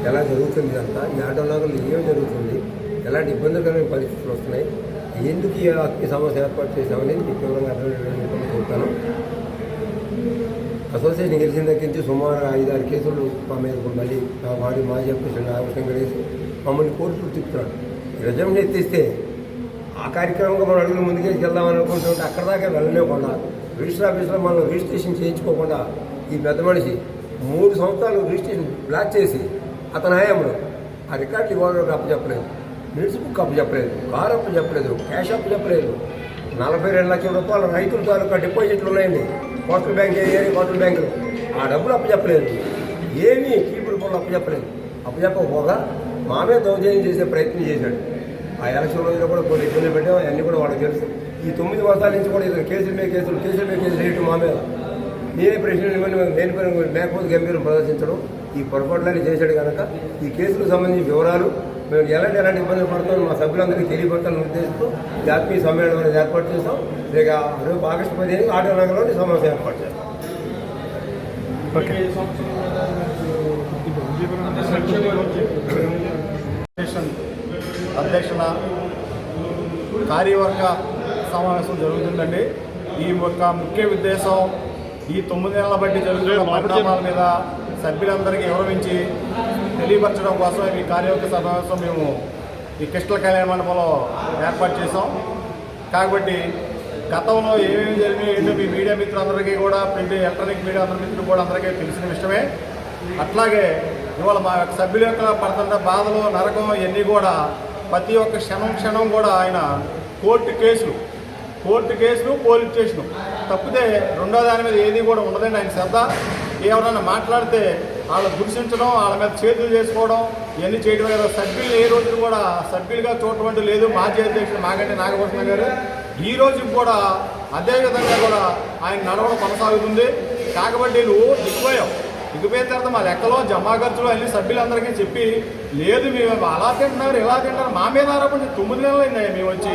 ఎలా జరుగుతుంది ఇదంతా, ఈ ఆటో నగర్లో ఏం జరుగుతుంది, ఎలాంటి ఇబ్బందికరమైన పరిస్థితులు వస్తున్నాయి, ఎందుకు ఈ సమస్య ఏర్పాటు చేశామనేది మీకు వివరంగా అర్థమయ్యేటువంటి చెప్తాను. అసోసియేషన్ గెలిచిన దగ్గర నుంచి సుమారు 5-6 కేసులు మా మీద మళ్ళీ వాడి మాజీ ప్రెసిడెంట్ ఆవేశం గడేసి మమ్మల్ని కోర్టులు తిప్పుతున్నాడు. రిజర్వేషన్ ఎత్తిస్తే ఆ కార్యక్రమంగా మనం అడుగులు ముందుకేసి వెళ్దామని అనుకుంటుంటే అక్కడ దాకా వెళ్ళలేకుండా రిజిస్టర్ ఆఫీస్లో మనం రిజిస్ట్రేషన్ చేయించుకోకుండా ఈ పెద్ద మనిషి 3 సంవత్సరాలు రిజిస్ట్రేషన్ బ్లాక్ చేసి అతని హయాంలో ఆ రికార్డులు ఇవ్వడానికి అప్పచెప్పలేదు, మినిట్స్ బుక్ అప్పచెప్పలేదు, కారు అప్పచెప్పలేదు, క్యాష్ అప్పచెప్పలేదు. 42 లక్షల రూపాయలు రైతుల తాలూకా డిపాజిట్లు ఉన్నాయండి కోస్టల్ బ్యాంక్ ఏరియా కోస్టల్ బ్యాంకులు. ఆ డబ్బులు అప్పచెప్పలేదు, ఏమీ కీపుల పనులు అప్పచెప్పకపోగా మామే దౌర్జన్యం చేసే ప్రయత్నం చేశాడు. ఆ ఎలక్షన్ రోజులో కూడా కొన్ని ఇబ్బందులు పెట్టాం, అవన్నీ కూడా వాళ్ళకి తెలుసు. ఈ 9 మాసాల నుంచి కూడా ఇతను కేసుల మీద కేసులు వేయటం మా మీద. నేనే ప్రెసిడెంట్ నేను మేకపోతే గంభీరం ప్రదర్శించడం ఈ పొరపాట్లన్నీ చేశాడు కనుక ఈ కేసులకు సంబంధించిన వివరాలు మేము ఎలాంటి ఇబ్బందులు పడతామో మా సభ్యులందరికీ తెలియపడతామని ఉద్దేశంతో జాతీయ సమ్మేళనం అనేది ఏర్పాటు చేస్తాం. లేక రేపు ఆగస్టు 15 ఆటో నగర్లోని సమావేశం ఏర్పాటు చేస్తాం. అధ్యక్షుల కార్యవర్గ సమావేశం జరుగుతుందండి. ఈ యొక్క ముఖ్య ఉద్దేశం ఈ 9 నెలల బట్టి జరుగుతున్న పరిణామాల మీద సభ్యులందరికీ వివరించి తెలియపరచడం కోసం ఈ కార్యవర్గ సమావేశం మేము ఈ కృష్ణ కళ్యాణ మండపంలో ఏర్పాటు చేసాం. కాబట్టి గతంలో ఏమేమి జరిగినాయి ఏంటో మీ మీడియా మిత్రులందరికీ కూడా ప్రింట్ ఎలక్ట్రానిక్ మీడియా మిత్రులు కూడా అందరికీ తెలిసిన విషయమే. అట్లాగే ఇవాళ మా యొక్క సభ్యుల యొక్క పడుతున్న బాధలు నరకం ఇవన్నీ కూడా ప్రతి ఒక్క క్షణం కూడా ఆయన కోర్టు కేసులు పోలీస్ స్టేషను తప్పితే రెండో దాని మీద ఏది కూడా ఉండదండి. ఆయన శ్రద్ధ ఎవరైనా మాట్లాడితే వాళ్ళ దూషించడం, వాళ్ళ మీద చేతులు చేసుకోవడం ఇవన్నీ చేయడం కదా. సభ్యులు ఏ రోజు కూడా సభ్యులుగా చూడటం లేదు. మాజీ అధ్యక్షుడు మాగంటి నాగభూషణ గారు ఈ రోజు కూడా అదేవిధంగా కూడా ఆయన నడవడం కొనసాగుతుంది. కాబట్టి నువ్వు దిగిపోయిన తర్వాత మా లెక్కలో జమా ఖర్చులు అన్ని సభ్యులందరికీ చెప్పి లేదు మేము అలా తింటున్నారు ఇలా తింటున్నారు మా మీద ఆరోపణ 9 నెలలు అయింది. మేము వచ్చి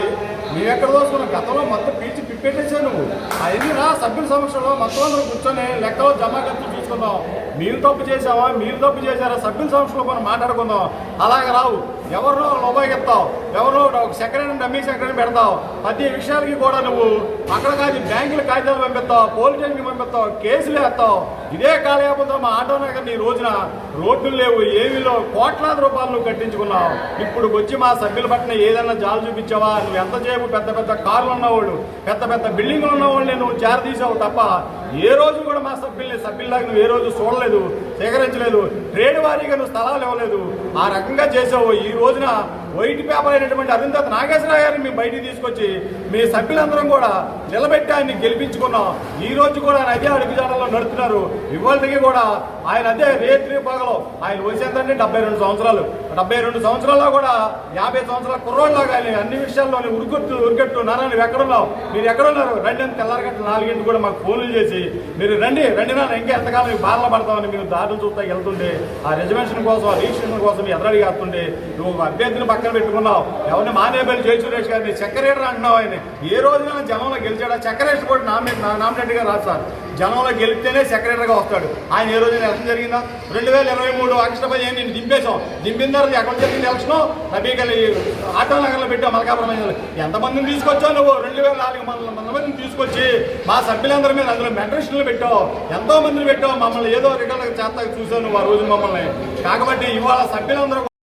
మేము ఎక్కడ దోసుకున్నాం గతంలో మొత్తం పీల్చి పిప్పెట్టేసావు నువ్వు. అవన్నీ రా సభ్యుల సమక్షంలో మొత్తం అందరూ కూర్చొని లెక్కలో జమా ఖర్చులు చూసుకుందాం. మీరు తప్పు చేసావా మీరు తప్పు చేశారా సభ్యుల సమక్షంలో మనం మాట్లాడుకుందాం. అలాగే రావు ఎవరినో లోపాయిస్తావు, ఎవరినో ఒక సెక్రటరీ డమ్మీ సెక్రటరీ పెడతావు. ప్రతి విషయాలకి కూడా నువ్వు అక్కడ కాదు బ్యాంకుల కాగితాలు పంపిస్తావు, పోలీస్ స్టేషన్కి పంపిస్తావు, కేసులు వేస్తావు. ఇదే కాలయాపంతో మా ఆటో నగర్ ఈ రోజున రోడ్లు లేవు ఏమీ లేవు, కోట్లాది రూపాయలు నువ్వు కట్టించుకున్నావు. ఇప్పుడు వచ్చి మా సభ్యుల పట్ల ఏదైనా జాలు చూపించావా? నువ్వు ఎంతసేపు పెద్ద కార్లు ఉన్నవాళ్ళు పెద్ద బిల్డింగ్లు ఉన్నవాళ్ళు నువ్వు చేరదీసావు తప్ప ఏ రోజు కూడా మా సభ్యుల్లాగా నువ్వు ఏ రోజు చూడలేదు, సేకరించలేదు. ట్రేడ్ వారీగా నువ్వు స్థలాలు ఇవ్వలేదు. ఆ రకంగా చేసావు. ఈ రోజున వైట్ పేపర్ అయినటువంటి అరుంధతి నాగేశ్వరరావు గారిని మేము బయటికి తీసుకొచ్చి మీ సభ్యులందరం కూడా నిలబెట్టి ఆయన్ని గెలిపించుకున్నాం. ఈ రోజు కూడా ఆయన అదే అడుగుజాడల్లో నడుపుతున్నారు. ఇవాళకి కూడా ఆయన అదే రేత్రి పగలో ఆయన వయసు ఎంతంటే 72 సంవత్సరాలు. 72 సంవత్సరాల్లో కూడా 50 సంవత్సరాల కుర్రోళ్ళలాగా ఆయన అన్ని విషయాల్లోనే ఉరికట్టు నారాయణ ఎక్కడున్నావు మీరు ఎక్కడున్నారు రండి అని తెల్లారగట్ట 4 గంటలు కూడా మాకు ఫోన్లు చేసి మీరు రండి నాన్న ఇంకా ఎంతకాలం మీకు బాధలు పడతామని మీరు దాడులు చూస్తా వెళ్తుంటే ఆ రిజర్వేషన్ కోసం ఆ రిజిస్ట్రేషన్ కోసం ఎదురడిగి వస్తుంటే నువ్వు అభ్యర్థిని పక్కన పెట్టుకున్నావు. ఎవరిని మానేబెల్లి జయ సురేష్ గారిని సెక్రటరీ అంటున్నావు. ఆయన ఏ రోజున జనంలో గెలిచాడా? సెక్రటరీ కూడా నామినేట్గా రాదు సార్. జనంలో గెలిస్తేనే సెక్రటరీగా వస్తాడు. ఆయన ఏ రోజున ఎలక్షన్ జరిగిందా? 2023 ఆగస్టు 15 నేను దింపేశాం. దింపిన తర్వాత ఎక్కడ జరిగింది ఎలక్షన్? నబీకలి ఆటో నగర్లో పెట్టావు మలకాపురం. ఎంతమందిని తీసుకొచ్చావు నువ్వు? 2004 మందిని తీసుకొచ్చి మా సభ్యులందరి మీద అందులో మెంటరిస్టులు పెట్టావు, ఎంతో మందిని పెట్టావు. మమ్మల్ని ఏదో రికార్డు చేస్తా చూసావు నువ్వు ఆ రోజు మమ్మల్ని. కాబట్టి ఇవాళ సభ్యులందరూ